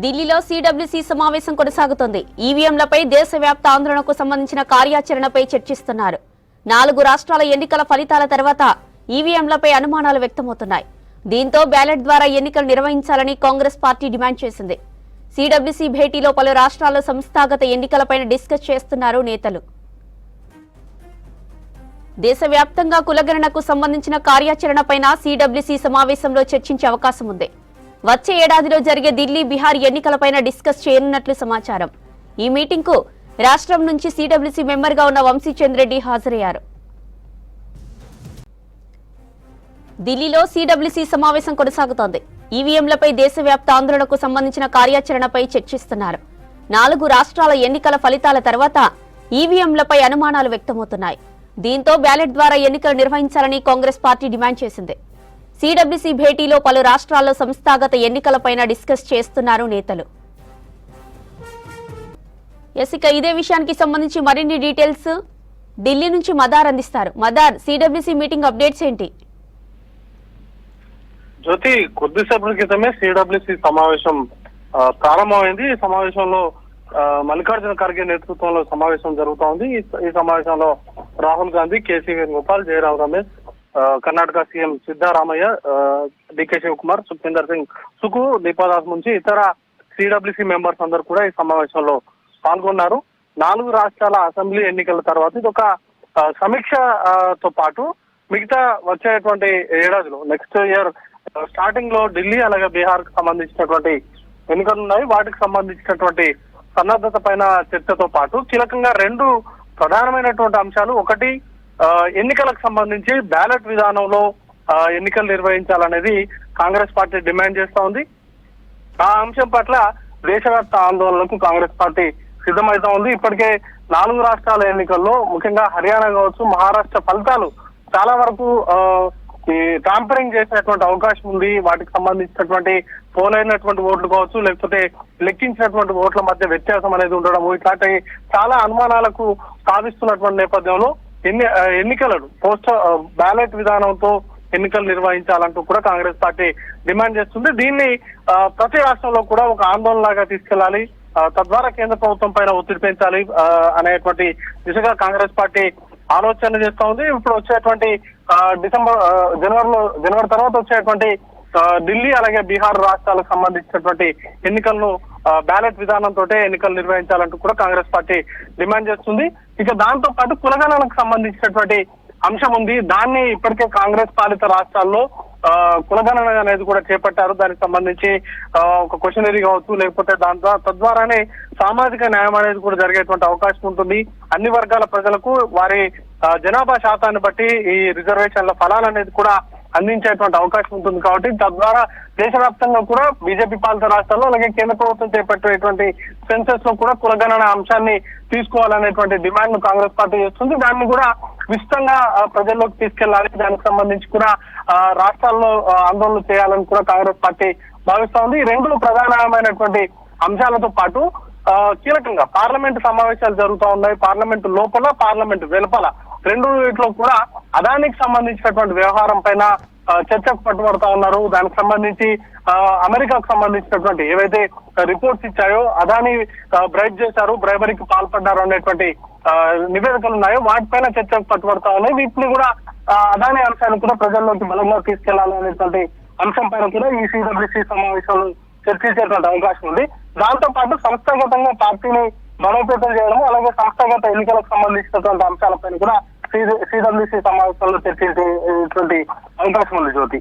ఢిల్లీలో సిడబ్ల్యూసీ సమావేశం కొనసాగుతోంది. ఈవీఎంలపై దేశవ్యాప్త ఆందోళనకు సంబంధించిన కార్యాచరణపై చర్చిస్తున్నారు. 4 రాష్ట్రాల ఎన్నికల ఫలితాల తర్వాత ఈవీఎంలపై అనుమానాలు వ్యక్తమవుతున్నాయి. దీంతో బ్యాలెట్ ద్వారా ఎన్నికలు నిర్వహించాలని కాంగ్రెస్ పార్టీ డిమాండ్ చేసింది. సిడబ్ల్యూసీ భేటీలో పలు రాష్ట్రాల్లో సంస్థాగత ఎన్నికలపై డిస్కస్ చేస్తున్నారు నేతలు. దేశవ్యాప్తంగా కులగణనకు సంబంధించిన కార్యాచరణపై సిడబ్ల్యూసీ సమావేశంలో చర్చించే అవకాశం ఉంది. వచ్చే ఏడాదిలో జరిగే ఢిల్లీ, బీహార్ ఎన్నికలపైన డిస్కస్ చేయనున్నట్లు సమాచారం. ఈ మీటింగ్ కు రాష్ట్రం నుంచి సిడబ్ల్యూసీ మెంబర్ గా ఉన్న వంశీచంద్ర రెడ్డి హాజరయ్యారు. ఢిల్లీలో సిడబ్ల్యూసీ సమావేశం కొనసాగుతోంది. ఈవీఎంలపై దేశవ్యాప్త ఆందోళనకు సంబంధించిన కార్యాచరణపై చర్చిస్తున్నారు. 4 రాష్ట్రాల ఎన్నికల ఫలితాల తర్వాత ఈవీఎంలపై అనుమానాలు వ్యక్తమవుతున్నాయి. దీంతో బ్యాలెట్ ద్వారా ఎన్నికలు నిర్వహించాలని కాంగ్రెస్ పార్టీ డిమాండ్ చేసింది. సిడబ్ల్యూసీ భేటీలో పలు రాష్ట్రాల్లో సంస్థాగత ఎన్నికలపైన డిస్కస్ చేస్తున్నారు నేతలు. ఇక ఇదే విషయానికి సంబంధించి మరిన్ని డీటెయిల్స్ ఢిల్లీ నుంచి మదార్ అందిస్తారు. మదార్, సిడబ్ల్యూసీ మీటింగ్ అప్డేట్స్ ఏంటి? జ్యోతి, కొద్దిసేపటి క్రితమే సిడబ్ల్యూసీ సమావేశం ప్రారంభమైంది. ఈ సమావేశంలో మల్లికార్జున ఖర్గే నేతృత్వంలో సమావేశం జరుగుతూ ఉంది. ఈ సమావేశంలో Rahul Gandhi, KC Venugopal, Jayaram Ramesh, Karnataka CM Siddaramaiah, decay Shivakumar, Sukhwinder Singh సుకు, Deepa Das నుంచి ఇతర సిడబ్ల్యూసీ మెంబర్స్ అందరూ కూడా ఈ సమావేశంలో పాల్గొన్నారు. 4 రాష్ట్రాల అసెంబ్లీ ఎన్నికల తర్వాత ఇది ఒక సమీక్షతో పాటు మిగతా వచ్చేటువంటి ఏడాదిలో నెక్స్ట్ ఇయర్ స్టార్టింగ్ లో ఢిల్లీ అలాగే బీహార్ కు సంబంధించినటువంటి ఎన్నికలు ఉన్నాయి. వాటికి సంబంధించినటువంటి సన్నద్ధత పైన చర్చతో పాటు కీలకంగా 2 ప్రధానమైనటువంటి అంశాలు. ఒకటి, ఎన్నికలకు సంబంధించి బ్యాలెట్ విధానంలో ఎన్నికలు నిర్వహించాలనేది కాంగ్రెస్ పార్టీ డిమాండ్ చేస్తా ఉంది. ఆ అంశం పట్ల దేశవ్యాప్త ఆందోళనకు కాంగ్రెస్ పార్టీ సిద్ధమైతా ఉంది. ఇప్పటికే 4 రాష్ట్రాల ఎన్నికల్లో ముఖ్యంగా హర్యానా కావచ్చు, మహారాష్ట్ర ఫలితాలు చాలా వరకు ఈ టాంపరింగ్ చేసినటువంటి అవకాశం ఉంది. వాటికి సంబంధించినటువంటి పోలైనటువంటి ఓట్లు కావచ్చు, లేకపోతే లెక్కించినటువంటి ఓట్ల మధ్య వ్యత్యాసం అనేది ఉండడం, ఇట్లాంటి చాలా అనుమానాలకు తావిస్తున్నటువంటి నేపథ్యంలో ఎన్నికలను పోస్ట్ బ్యాలెట్ విధానంతో ఎన్నికలు నిర్వహించాలంటూ కూడా కాంగ్రెస్ పార్టీ డిమాండ్ చేస్తుంది. దీన్ని ప్రతి రాష్ట్రంలో కూడా ఒక ఆందోళనలాగా తీసుకెళ్లాలి, తద్వారా కేంద్ర ప్రభుత్వం పైన ఒత్తిడి పెంచాలి అనేటువంటి దిశగా కాంగ్రెస్ పార్టీ ఆలోచన చేస్తా ఉంది. ఇప్పుడు వచ్చేటువంటి జనవరి తర్వాత వచ్చేటువంటి ఢిల్లీ అలాగే బీహార్ రాష్ట్రాలకు సంబంధించినటువంటి ఎన్నికలను బ్యాలెట్ విధానంతో ఎన్నికలు నిర్వహించాలంటూ కూడా కాంగ్రెస్ పార్టీ డిమాండ్ చేస్తుంది. ఇక దాంతో పాటు కులగణనకు సంబంధించినటువంటి అంశం ఉంది. దాన్ని ఇప్పటికే కాంగ్రెస్ పాలిత రాష్ట్రాల్లో కులగణన అనేది కూడా చేపట్టారు. దానికి సంబంధించి ఒక క్వశ్చనరీ కావచ్చు, లేకపోతే తద్వారానే సామాజిక న్యాయం అనేది కూడా జరిగేటువంటి అవకాశం ఉంటుంది. అన్ని వర్గాల ప్రజలకు వారి జనాభా శాతాన్ని బట్టి ఈ రిజర్వేషన్ల ఫలాలు అనేది కూడా అందించేటువంటి అవకాశం ఉంటుంది. కాబట్టి తద్వారా దేశవ్యాప్తంగా కూడా బీజేపీ పాలిత రాష్ట్రాల్లో అలాగే కేంద్ర ప్రభుత్వం చేపట్టేటువంటి సెన్సెస్ లో కూడా కులగణన అంశాన్ని తీసుకోవాలనేటువంటి డిమాండ్ ను కాంగ్రెస్ పార్టీ చేస్తుంది. దాన్ని కూడా విస్తృతంగా ప్రజల్లోకి తీసుకెళ్లాలి, దానికి సంబంధించి కూడా రాష్ట్రాల్లో ఆందోళన చేయాలని కూడా కాంగ్రెస్ పార్టీ భావిస్తా ఉంది. ఈ 2 ప్రధానమైనటువంటి అంశాలతో పాటు కీలకంగా పార్లమెంటు సమావేశాలు జరుగుతూ ఉన్నాయి. పార్లమెంటు లోపల, పార్లమెంటు వెలుపల రెండులో కూడా అదానికి సంబంధించినటువంటి వ్యవహారం పైన చర్చకు పట్టుబడతా ఉన్నారు. దానికి సంబంధించి అమెరికాకు సంబంధించినటువంటి ఏవైతే రిపోర్ట్స్ ఇచ్చాయో, అదాని బ్రైబ్ చేశారు, బ్రైబరీకి పాల్పడ్డారు అనేటువంటి నివేదికలు ఉన్నాయో వాటిపైన చర్చకు పట్టుబడతా ఉన్నాయి. వీటిని కూడా అదాని అంశాన్ని కూడా ప్రజల్లోకి బలంగా తీసుకెళ్లాలి అనేటువంటి అంశం పైన కూడా ఈ సిడబ్ల్యూసీ సమావేశాలు చర్చించేటువంటి అవకాశం ఉంది. దాంతో పాటు సంస్థాగతంగా పార్టీని బలోపేతం చేయడం అలాగే సంస్థాగత ఎన్నికలకు సంబంధించినటువంటి అంశాలపైన కూడా సిడబ్ల్యూసీ సమావేశంలో చర్చించేటువంటి అవకాశం ఉంది. జ్యోతి.